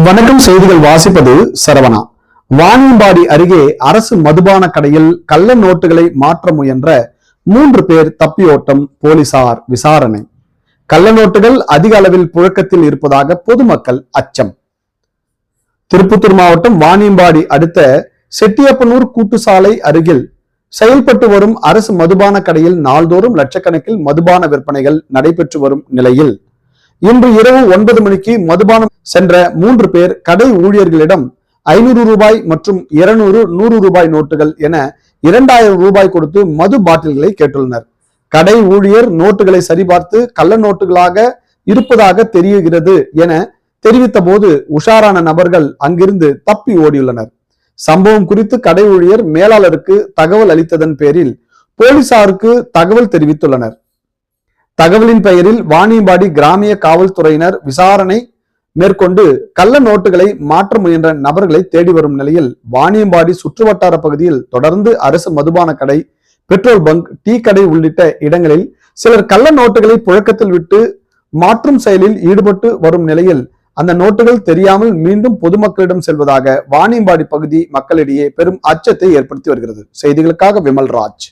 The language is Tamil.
வணக்கம். செய்திகள் வாசிப்பது சரவணா. வாணியம்பாடி அருகே அரசு மதுபான கடையில் கள்ள நோட்டுகளை மாற்ற முயன்ற 3 பேர் தப்பியோட்டம், போலீசார் விசாரணை. கள்ள நோட்டுகள் அதிக அளவில் புழக்கத்தில் இருப்பதாக பொதுமக்கள் அச்சம். திருப்பத்தூர் மாவட்டம் வாணியம்பாடி அடுத்த செட்டியப்பனூர் கூட்டுசாலை அருகில் செயல்பட்டு வரும் அரசு மதுபான கடையில் நாள்தோறும் லட்சக்கணக்கில் மதுபான விற்பனைகள் நடைபெற்று வரும் நிலையில் இன்று இரவு 9 மணிக்கு மதுபானம் சென்ற 3 பேர் கடை ஊழியர்களிடம் 500 ரூபாய் மற்றும் 200, 100 ரூபாய் நோட்டுகள் என 2000 ரூபாய் கொடுத்து மது பாட்டில்களை கேட்டுள்ளனர். கடை ஊழியர் நோட்டுகளை சரிபார்த்து கள்ள நோட்டுகளாக இருப்பதாக தெரிகிறது என தெரிவித்த போது உஷாரான நபர்கள் அங்கிருந்து தப்பி ஓடியுள்ளனர். சம்பவம் குறித்து கடை ஊழியர் மேலாளருக்கு தகவல் அளித்ததன் பேரில் போலீசாருக்கு தகவல் தெரிவித்துள்ளனர். தகவலின் பெயரில் வாணியம்பாடி கிராமிய காவல்துறையினர் விசாரணை மேற்கொண்டு கள்ள நோட்டுகளை மாற்ற முயன்ற நபர்களை தேடி வரும் நிலையில் வாணியம்பாடி சுற்றுவட்டார பகுதியில் தொடர்ந்து அரசு மதுபான கடை, பெட்ரோல் பங்க், டீ கடை உள்ளிட்ட இடங்களில் சிலர் கள்ள நோட்டுகளை புழக்கத்தில் விட்டு மாற்றும் செயலில் ஈடுபட்டு வரும் நிலையில் அந்த நோட்டுகள் தெரியாமல் மீண்டும் பொதுமக்களிடம் செல்வதாக வாணியம்பாடி பகுதி மக்களிடையே பெரும் அச்சத்தை ஏற்படுத்தி வருகிறது. செய்திகளுக்காக விமல்ராஜ்.